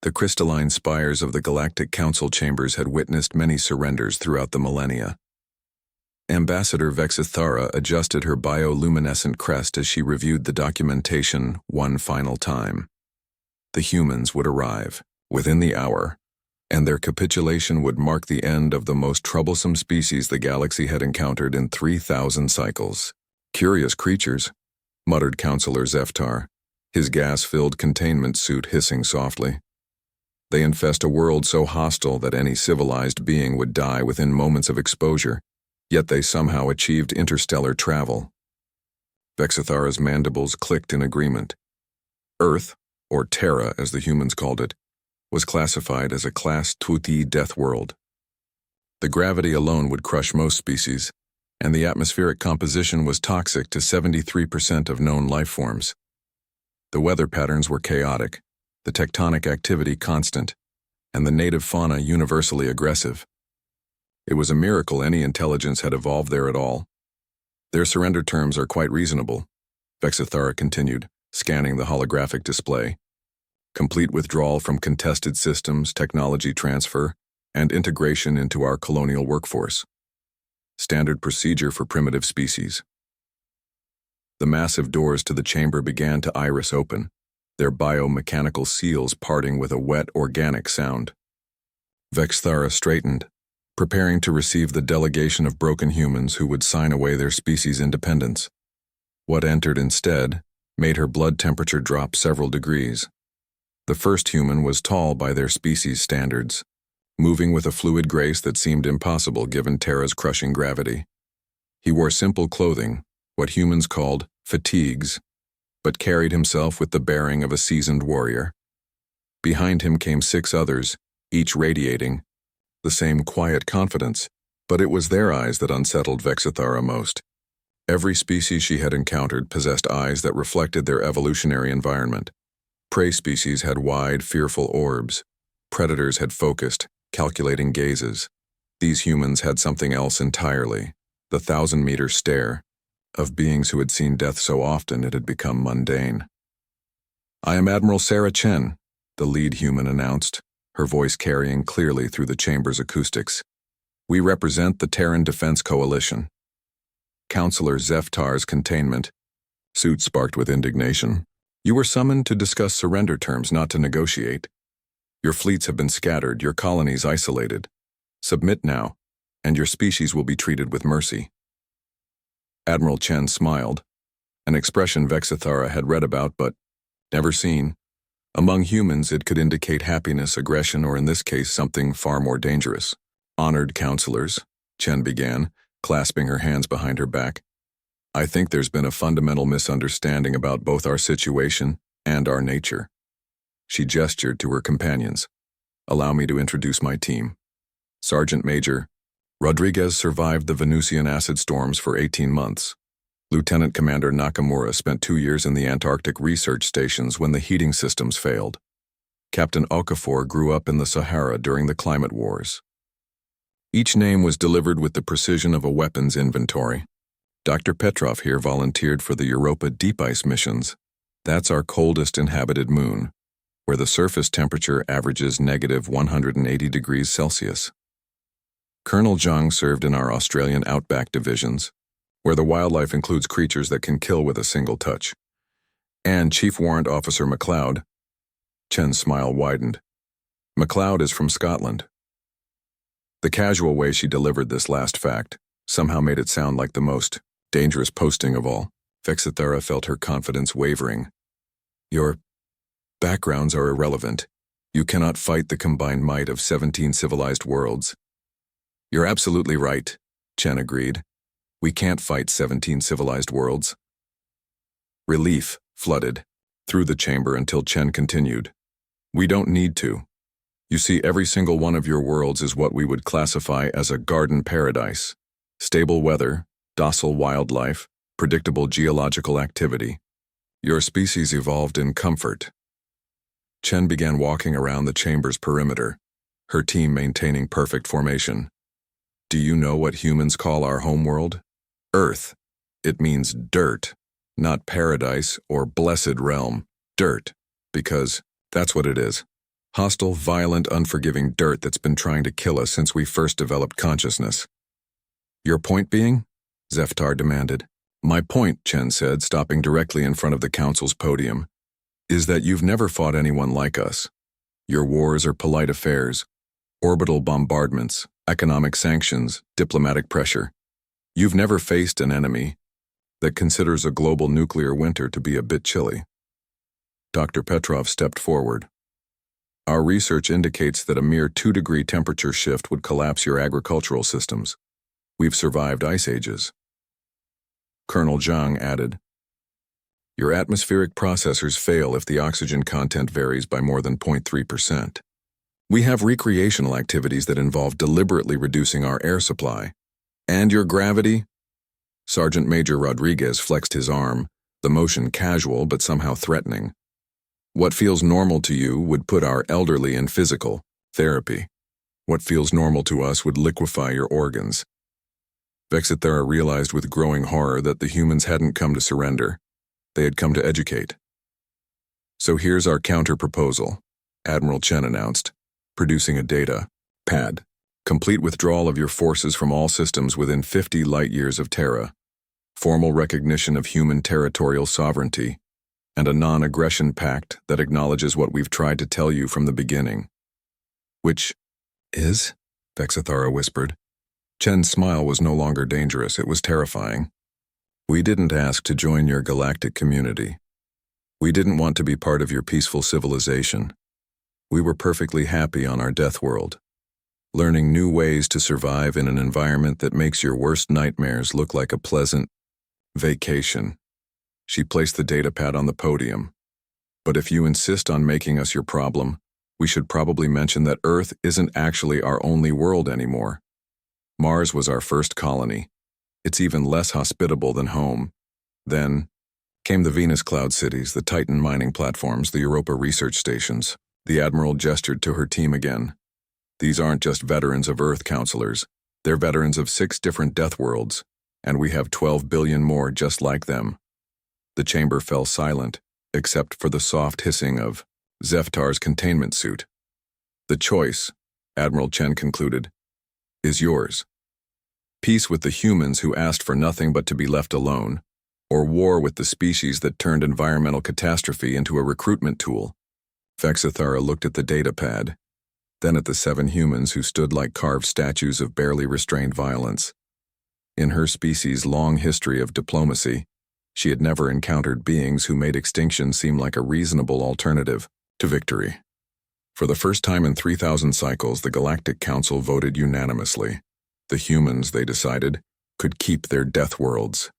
The crystalline spires of the Galactic Council chambers had witnessed many surrenders throughout the millennia. Ambassador Vexithara adjusted her bioluminescent crest as she reviewed the documentation one final time. The humans would arrive, within the hour, and their capitulation would mark the end of the most troublesome species the galaxy had encountered in 3,000 cycles. "Curious creatures," muttered Counselor Zeftar, his gas-filled containment suit hissing softly. "They infest a world so hostile that any civilized being would die within moments of exposure, yet they somehow achieved interstellar travel." Vexithara's mandibles clicked in agreement. Earth, or Terra as the humans called it, was classified as a Class 2D Deathworld. The gravity alone would crush most species, and the atmospheric composition was toxic to 73% of known life forms. The weather patterns were chaotic, the tectonic activity constant, and the native fauna universally aggressive. It was a miracle any intelligence had evolved there at all. "Their surrender terms are quite reasonable," Vexithara continued, scanning the holographic display. "Complete withdrawal from contested systems, technology transfer, and integration into our colonial workforce. Standard procedure for primitive species." The massive doors to the chamber began to iris open, their biomechanical seals parting with a wet, organic sound. Vexithara straightened, preparing to receive the delegation of broken humans who would sign away their species' independence. What entered instead made her blood temperature drop several degrees. The first human was tall by their species' standards, moving with a fluid grace that seemed impossible given Terra's crushing gravity. He wore simple clothing, what humans called fatigues, but carried himself with the bearing of a seasoned warrior. Behind him came 6 others, each radiating the same quiet confidence, but it was their eyes that unsettled Vexithara most. Every species she had encountered possessed eyes that reflected their evolutionary environment. Prey species had wide, fearful orbs. Predators had focused, calculating gazes. These humans had something else entirely, the 1,000-meter stare, of beings who had seen death so often it had become mundane. "I am Admiral Sarah Chen," the lead human announced, her voice carrying clearly through the chamber's acoustics. "We represent the Terran Defense Coalition." Counselor Zeftar's containment suit sparked with indignation. "You were summoned to discuss surrender terms, not to negotiate. Your fleets have been scattered, your colonies isolated. Submit now, and your species will be treated with mercy." Admiral Chen smiled, an expression Vexithara had read about but never seen. Among humans, it could indicate happiness, aggression, or in this case, something far more dangerous. "Honored counselors," Chen began, clasping her hands behind her back. "I think there's been a fundamental misunderstanding about both our situation and our nature." She gestured to her companions. "Allow me to introduce my team. Sergeant Major Rodriguez survived the Venusian acid storms for 18 months. Lieutenant Commander Nakamura spent 2 years in the Antarctic research stations when the heating systems failed. Captain Okafor grew up in the Sahara during the climate wars." Each name was delivered with the precision of a weapons inventory. "Dr. Petrov here volunteered for the Europa deep ice missions. That's our coldest inhabited moon, where the surface temperature averages negative 180 degrees Celsius. Colonel Zhang served in our Australian outback divisions, where the wildlife includes creatures that can kill with a single touch. And Chief Warrant Officer MacLeod." Chen's smile widened. "MacLeod is from Scotland." The casual way she delivered this last fact somehow made it sound like the most dangerous posting of all. Vexithara felt her confidence wavering. "Your backgrounds are irrelevant. You cannot fight the combined might of 17 civilized worlds." "You're absolutely right," Chen agreed. "We can't fight 17 civilized worlds." Relief flooded through the chamber until Chen continued. "We don't need to. You see, every single one of your worlds is what we would classify as a garden paradise. Stable weather, docile wildlife, predictable geological activity. Your species evolved in comfort." Chen began walking around the chamber's perimeter, her team maintaining perfect formation. "Do you know what humans call our homeworld? Earth. It means dirt, not paradise or blessed realm. Dirt, because that's what it is. Hostile, violent, unforgiving dirt that's been trying to kill us since we first developed consciousness. Your point being? Zeftar demanded. My point, Chen said, stopping directly in front of the council's podium, is that you've never fought anyone like us. Your wars are polite affairs, orbital bombardments, economic sanctions, diplomatic pressure. You've never faced an enemy that considers a global nuclear winter to be a bit chilly. Dr. Petrov stepped forward. Our research indicates that a mere 2-degree temperature shift would collapse your agricultural systems. We've survived ice ages. Colonel Zhang added, your atmospheric processors fail if the oxygen content varies by more than 0.3%. We have recreational activities that involve deliberately reducing our air supply. And your gravity? Sergeant Major Rodriguez flexed his arm, the motion casual but somehow threatening. What feels normal to you would put our elderly in physical therapy. What feels normal to us would liquefy your organs. Vexithera realized with growing horror that the humans hadn't come to surrender. They had come to educate. So here's our counter-proposal, Admiral Chen announced, producing a data pad. Complete withdrawal of your forces from all systems within 50 light-years of Terra, formal recognition of human territorial sovereignty, and a non-aggression pact that acknowledges what we've tried to tell you from the beginning. Which is? Vexithara whispered. Chen's smile was no longer dangerous, it was terrifying. We didn't ask to join your galactic community. We didn't want to be part of your peaceful civilization. We were perfectly happy on our Deathworld, learning new ways to survive in an environment that makes your worst nightmares look like a pleasant vacation. She placed the datapad on the podium. But if you insist on making us your problem, we should probably mention that Earth isn't actually our only world anymore. Mars was our first colony. It's even less hospitable than home. Then came the Venus Cloud cities, the Titan mining platforms, the Europa research stations. The Admiral gestured to her team again. These aren't just veterans of Earth counselors. They're veterans of 6 different death worlds, and we have 12 billion more just like them. The chamber fell silent, except for the soft hissing of Zeftar's containment suit. The choice, Admiral Chen concluded, is yours. Peace with the humans who asked for nothing but to be left alone, or war with the species that turned environmental catastrophe into a recruitment tool. Vexithara looked at the datapad, then at the 7 humans who stood like carved statues of barely restrained violence. In her species' long history of diplomacy, she had never encountered beings who made extinction seem like a reasonable alternative to victory. For the first time in 3,000 cycles, the Galactic Council voted unanimously. The humans, they decided, could keep their death worlds.